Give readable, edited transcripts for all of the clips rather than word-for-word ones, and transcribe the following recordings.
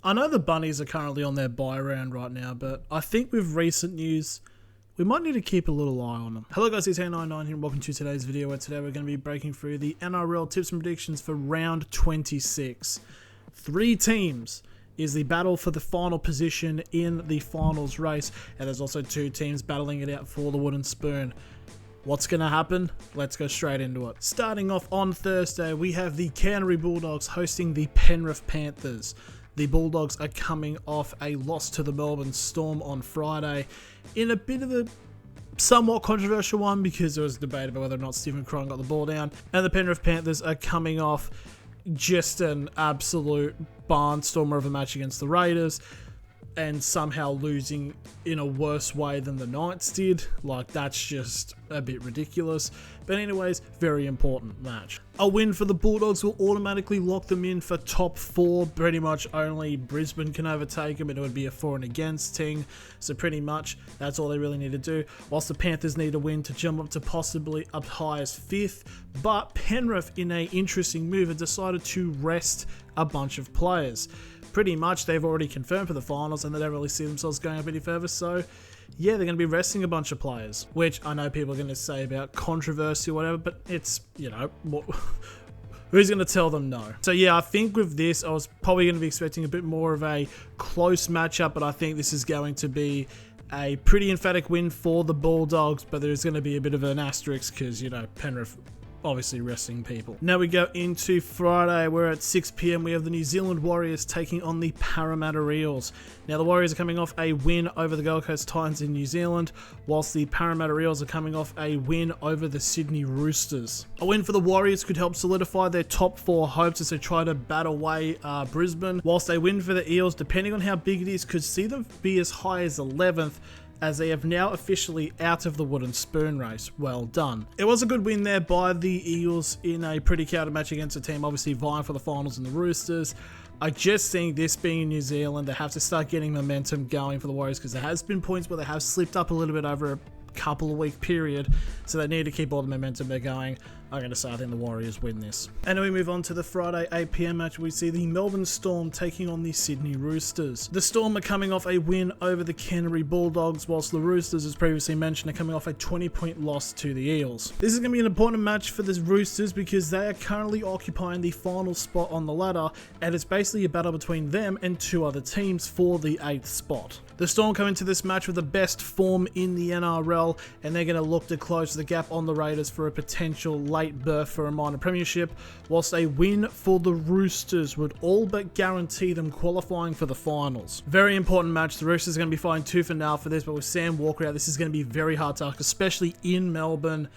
I know the Bunnies are currently on their bye round right now, but I think with recent news, we might need to keep a little eye on them. Hello guys, it's A99 here and welcome to today's video, where today we're going to be breaking through the NRL tips and predictions for round 26. 3 teams is the battle for the final position in the finals race, and there's also 2 teams battling it out for the wooden spoon. What's going to happen? Let's go straight into it. Starting off on Thursday, we have the Canterbury Bulldogs hosting the Penrith Panthers. The Bulldogs are coming off a loss to the Melbourne Storm on Friday in a bit of a somewhat controversial one because there was debate about whether or not Stephen Crichton got the ball down. And the Penrith Panthers are coming off just an absolute barnstormer of a match against the Raiders and somehow losing in a worse way than the Knights did. Like, that's just a bit ridiculous. But anyways, very important match. A win for the Bulldogs will automatically lock them in for top 4. Pretty much only Brisbane can overtake them, and it would be a for and against team. So pretty much that's all they really need to do. Whilst the Panthers need a win to jump up to possibly up high as 5th. But Penrith, in an interesting move, have decided to rest a bunch of players. Pretty much they've already confirmed for the finals and they don't really see themselves going up any further, so yeah, they're going to be resting a bunch of players, which I know people are going to say about controversy or whatever, but it's, you know, who's going to tell them no? So yeah, I think with this, I was probably going to be expecting a bit more of a close matchup, but I think this is going to be a pretty emphatic win for the Bulldogs, but there's going to be a bit of an asterisk because, you know, Penrith obviously resting people. Now we go into Friday, where at 6 PM we have the New Zealand Warriors taking on the Parramatta Eels. Now the Warriors are coming off a win over the Gold Coast Titans in New Zealand, whilst the Parramatta Eels are coming off a win over the Sydney Roosters. A win for the Warriors could help solidify their top 4 hopes as they try to bat away Brisbane, whilst a win for the Eels, depending on how big it is, could see them be as high as 11th, as they have now officially out of the wooden spoon race. Well done. It was a good win there by the Eels in a pretty crowded match against a team obviously vying for the finals in the Roosters. I just think this being in New Zealand, they have to start getting momentum going for the Warriors, because there has been points where they have slipped up a little bit over a couple of week period, so they need to keep all the momentum they're going. I'm going to say I think the Warriors win this. And then we move on to the Friday 8 PM match. We see the Melbourne Storm taking on the Sydney Roosters. The Storm are coming off a win over the Canterbury Bulldogs, whilst the Roosters, as previously mentioned, are coming off a 20-point loss to the Eels. This is going to be an important match for the Roosters because they are currently occupying the final spot on the ladder, and it's basically a battle between them and 2 other teams for the 8th spot. The Storm come into this match with the best form in the NRL, and they're going to look to close the gap on the Raiders for a potential late berth for a minor premiership, whilst a win for the Roosters would all but guarantee them qualifying for the finals. Very important match. The Roosters are going to be fighting tooth and nail for this, but with Sam Walker out, this is going to be very hard to ask, especially in Melbourne.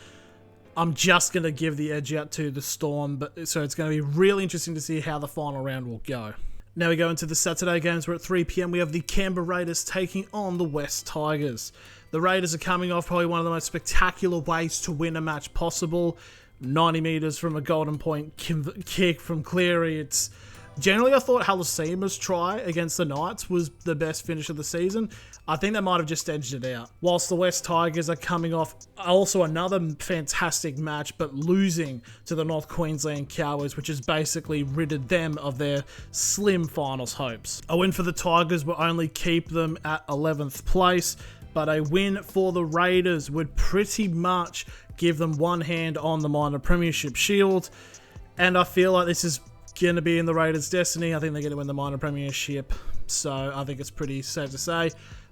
I'm just going to give the edge out to the Storm, but so it's going to be really interesting to see how the final round will go. Now we go into the Saturday games, where at 3 PM we have the Canberra Raiders taking on the West Tigers. The Raiders are coming off probably one of the most spectacular ways to win a match possible. 90 metres from a golden point kick from Cleary. It's generally, I thought Halasima's try against the Knights was the best finish of the season. I think they might have just edged it out. Whilst the West Tigers are coming off also another fantastic match, but losing to the North Queensland Cowboys, which has basically ridded them of their slim finals hopes. A win for the Tigers will only keep them at 11th place, but a win for the Raiders would pretty much give them one hand on the minor premiership shield, and I feel like this is going to be in the Raiders' destiny. I think they're going to win the minor premiership, so I think it's pretty safe to say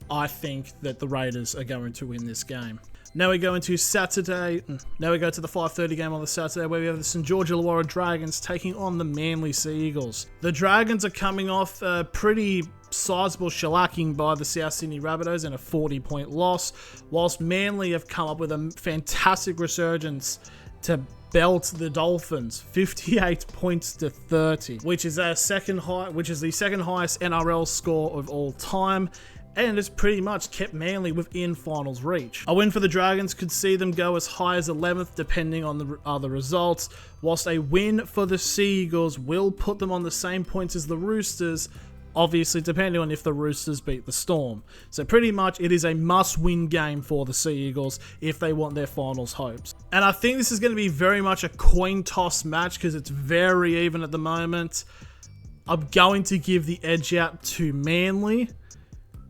I think that the Raiders are going to win this game. Now we go into Saturday. Now we go to the 5:30 game on the Saturday, where we have the St George Illawarra Dragons taking on the Manly Sea Eagles. The Dragons are coming off a pretty sizable shellacking by the South Sydney Rabbitohs and a 40-point loss, whilst Manly have come up with a fantastic resurgence to belt the Dolphins 58 points to 30, which is the second highest NRL score of all time, and it's pretty much kept Manly within finals reach. A win for the Dragons could see them go as high as 11th depending on the other results, whilst a win for the Sea Eagles will put them on the same points as the Roosters, obviously depending on if the Roosters beat the Storm. So pretty much it is a must-win game for the Sea Eagles if they want their finals hopes. And I think this is going to be very much a coin toss match because it's very even at the moment. I'm going to give the edge out to Manly.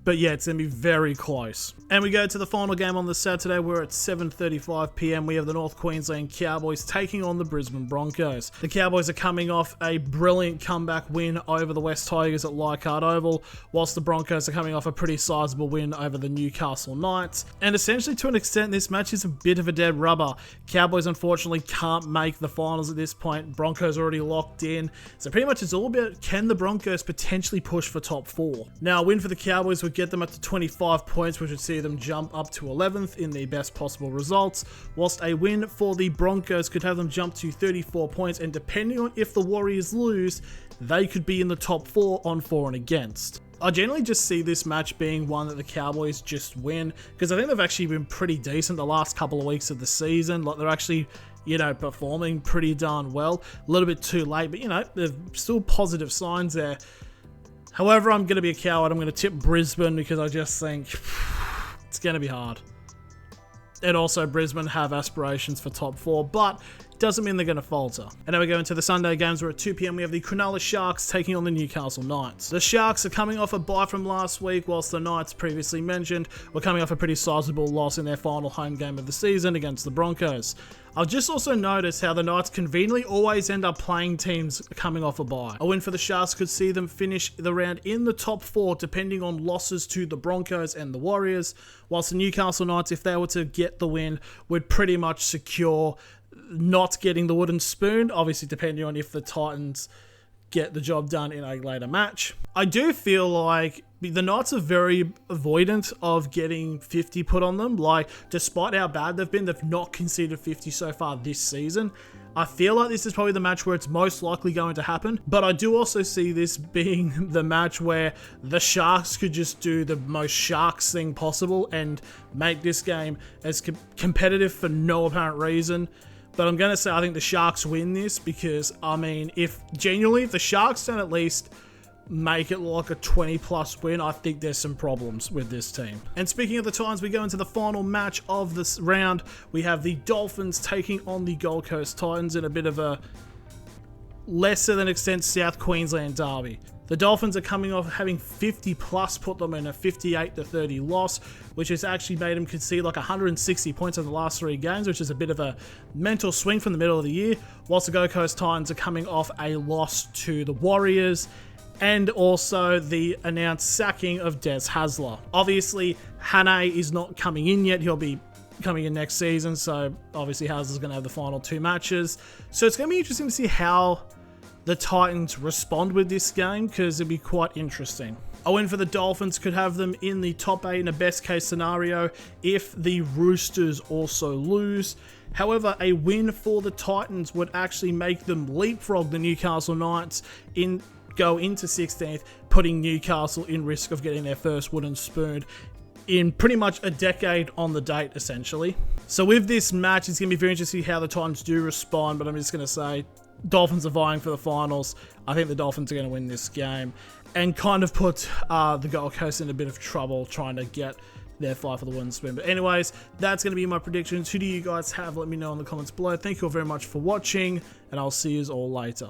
But yeah, it's going to be very close. And we go to the final game on the Saturday. We're at 7:35 PM. We have the North Queensland Cowboys taking on the Brisbane Broncos. The Cowboys are coming off a brilliant comeback win over the West Tigers at Leichhardt Oval, whilst the Broncos are coming off a pretty sizable win over the Newcastle Knights. And essentially, to an extent, this match is a bit of a dead rubber. Cowboys, unfortunately, can't make the finals at this point. Broncos already locked in. So pretty much it's all about, can the Broncos potentially push for top 4? Now, a win for the Cowboys would get them up to 25 points, which would see them jump up to 11th in the best possible results, whilst a win for the Broncos could have them jump to 34 points, and depending on if the Warriors lose, they could be in the top 4 on for and against. I generally just see this match being one that the Cowboys just win, because I think they've actually been pretty decent the last couple of weeks of the season. Like, they're actually, you know, performing pretty darn well. A little bit too late, but, you know, there's still positive signs there. However, I'm going to be a coward. I'm going to tip Brisbane because I just think it's going to be hard. And also, Brisbane have aspirations for top 4, but doesn't mean they're going to falter. And now we go into the Sunday games. We're at 2 PM. We have the Cronulla Sharks taking on the Newcastle Knights. The Sharks are coming off a bye from last week, whilst the Knights, previously mentioned, were coming off a pretty sizable loss in their final home game of the season against the Broncos. I've just also noticed how the Knights conveniently always end up playing teams coming off a bye. A win for the Sharks could see them finish the round in the top 4, depending on losses to the Broncos and the Warriors, whilst the Newcastle Knights, if they were to get the win, would pretty much secure not getting the wooden spoon, obviously depending on if the Titans get the job done in a later match. I do feel like the Knights are very avoidant of getting 50 put on them. Like, despite how bad they've been, they've not conceded 50 so far this season. I feel like this is probably the match where it's most likely going to happen, but I do also see this being the match where the Sharks could just do the most Sharks thing possible and make this game as competitive for no apparent reason. But I'm going to say I think the Sharks win this because, I mean, if the Sharks don't at least make it like a 20+ win, I think there's some problems with this team. And speaking of the Titans, we go into the final match of this round. We have the Dolphins taking on the Gold Coast Titans in a bit of a lesser than extent South Queensland derby. The Dolphins are coming off having 50+ put them in a 58-30 loss, which has actually made them concede like 160 points in the last 3 games, which is a bit of a mental swing from the middle of the year, whilst the Gold Coast Titans are coming off a loss to the Warriors and also the announced sacking of Des Hasler. Obviously, Hannay is not coming in yet. He'll be coming in next season, so obviously Hasler's going to have the final 2 matches. So it's going to be interesting to see how the Titans respond with this game, because it'd be quite interesting. A win for the Dolphins could have them in the top 8 in a best case scenario if the Roosters also lose. However, a win for the Titans would actually make them leapfrog the Newcastle Knights go into 16th, putting Newcastle in risk of getting their first wooden spoon in pretty much a decade on the date, essentially. So with this match, it's going to be very interesting how the Titans do respond, but I'm just going to say Dolphins are vying for the finals. I think the Dolphins are going to win this game and kind of put the Gold Coast in a bit of trouble trying to get their fight for the wooden spoon. But anyways, that's going to be my predictions. Who do you guys have? Let me know in the comments below. Thank you all very much for watching, and I'll see you all later.